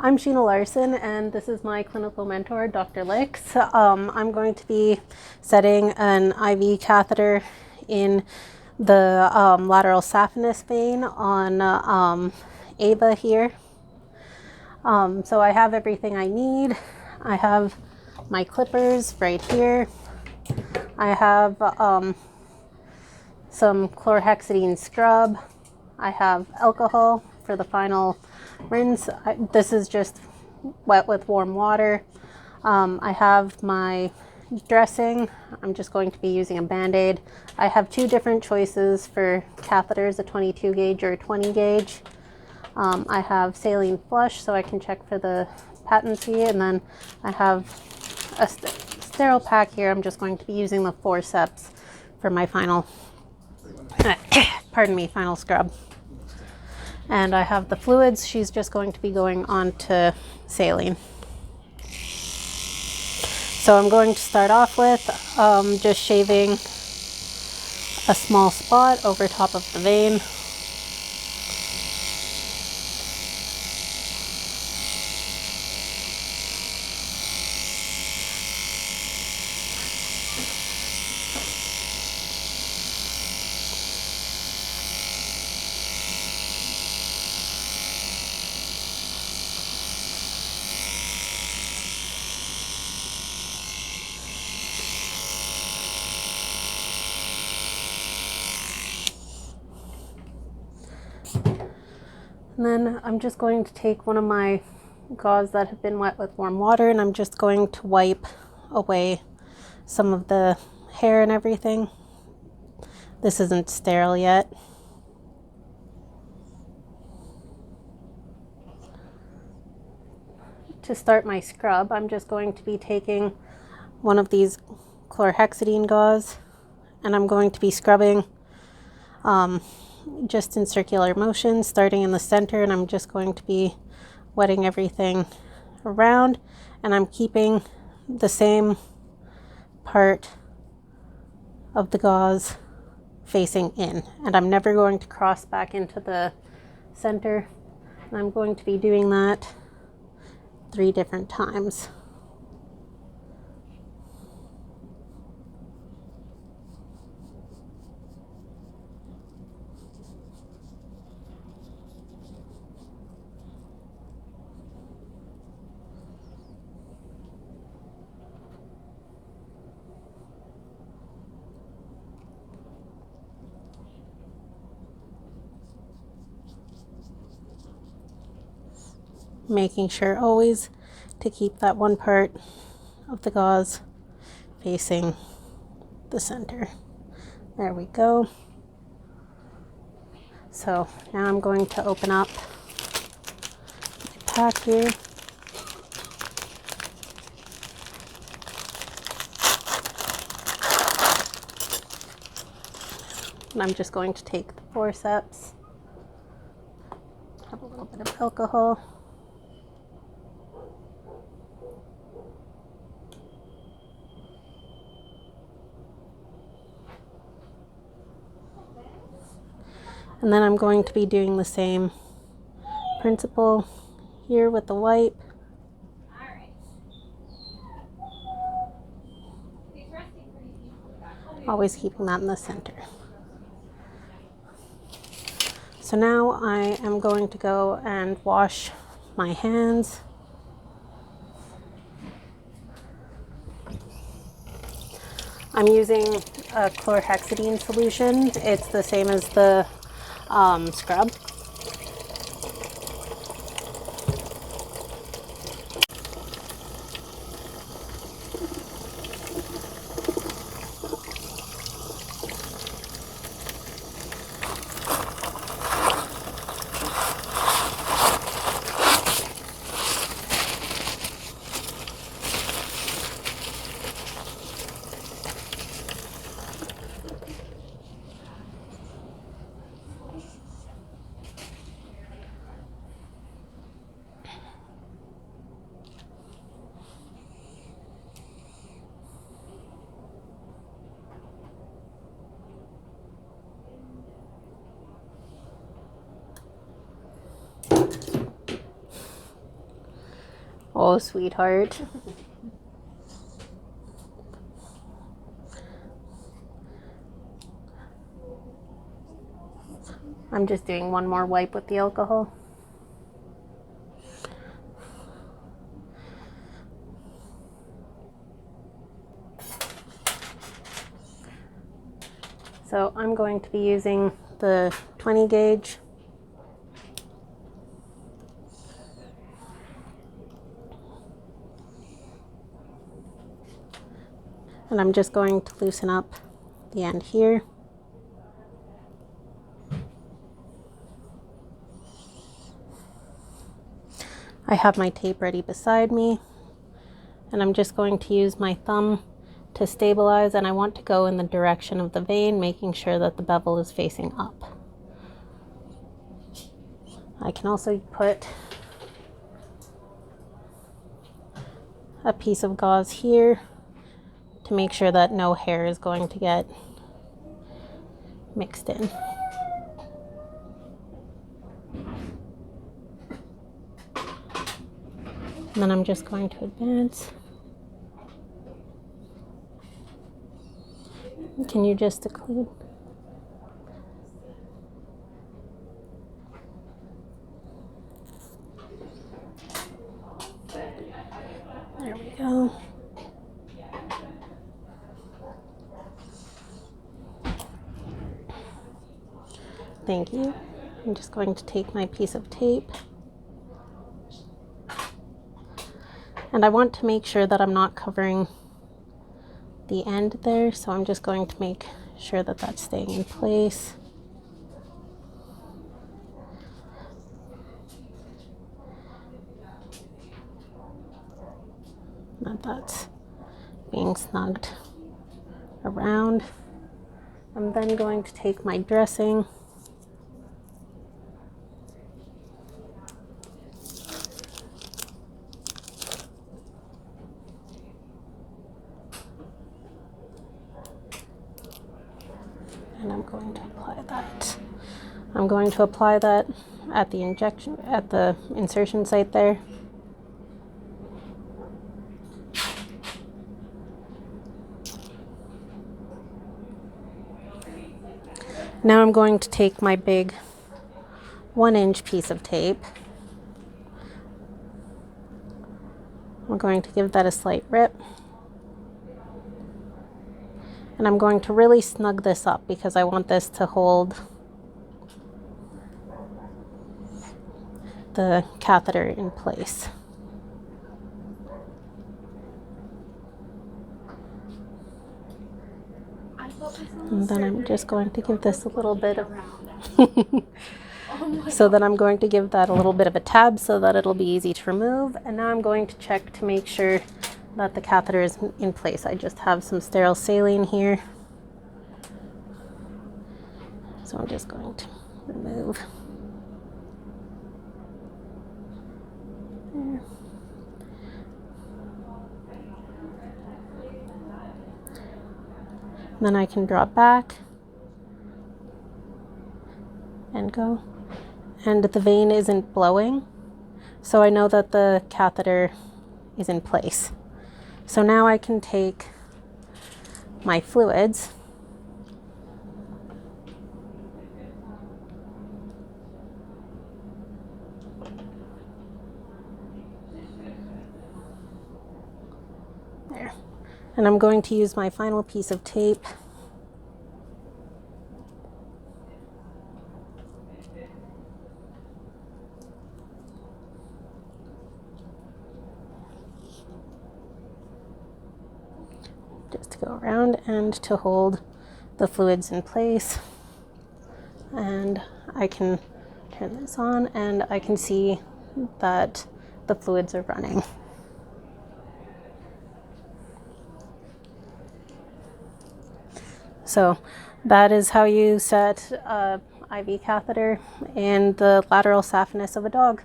I'm Sheena Larson, and this is my clinical mentor, Dr. Licks. I'm going to be setting an IV catheter in the lateral saphenous vein on Ava here. So I have everything I need. I have my clippers right here. I have some chlorhexidine scrub. I have alcohol for the final rinse. This is just wet with warm water. I have my dressing. I'm just going to be using a Band-Aid. I have two different choices for catheters, a 22 gauge or a 20 gauge. I have saline flush so I can check for the patency, and then I have a sterile pack here. I'm just going to be using the forceps for my final, final scrub. And I have the fluids. She's just going to be going on to saline. So I'm going to start off with just shaving a small spot over top of the vein. And then I'm just going to take one of my gauze that have been wet with warm water, and I'm just going to wipe away some of the hair and everything. This isn't sterile yet. To start my scrub, I'm just going to be taking one of these chlorhexidine gauze, and I'm going to be scrubbing just in circular motion, starting in the center, and I'm just going to be wetting everything around, and I'm keeping the same part of the gauze facing in, and I'm never going to cross back into the center, and I'm going to be doing that 3 different times. Making sure always to keep that one part of the gauze facing the center. There we go. So now I'm going to open up my pack here. And I'm just going to take the forceps, have a little bit of alcohol. And then I'm going to be doing the same principle here with the wipe. Always keeping that in the center. So now I am going to go and wash my hands. I'm using a chlorhexidine solution. It's the same as the scrub. Oh, sweetheart. I'm just doing one more wipe with the alcohol. So I'm going to be using the 20 gauge. And I'm just going to loosen up the end here. I have my tape ready beside me, and I'm just going to use my thumb to stabilize, and I want to go in the direction of the vein, making sure that the bevel is facing up. I can also put a piece of gauze here to make sure that no hair is going to get mixed in. And then I'm just going to advance. Can you just occlude? There we go. Thank you. I'm just going to take my piece of tape. And I want to make sure that I'm not covering the end there, so I'm just going to make sure that that's staying in place. That that's being snugged around. I'm then going to take my dressing and I'm going to apply that. I'm going to apply that at the insertion site there. Now I'm going to take my big 1-inch piece of tape. I'm going to give that a slight rip. And I'm going to really snug this up because I want this to hold the catheter in place. And then I'm just going to give this a little bit of so then I'm going to give that a little bit of a tab so that it'll be easy to remove. And now I'm going to check to make sure that the catheter is in place. I just have some sterile saline here. So I'm just going to remove. There. Then I can drop back and go. And the vein isn't blowing, so I know that the catheter is in place. So now I can take my fluids there. And I'm going to use my final piece of tape just to go around and to hold the fluids in place. And I can turn this on and I can see that the fluids are running. So that is how you set a IV catheter in the lateral saphenous of a dog.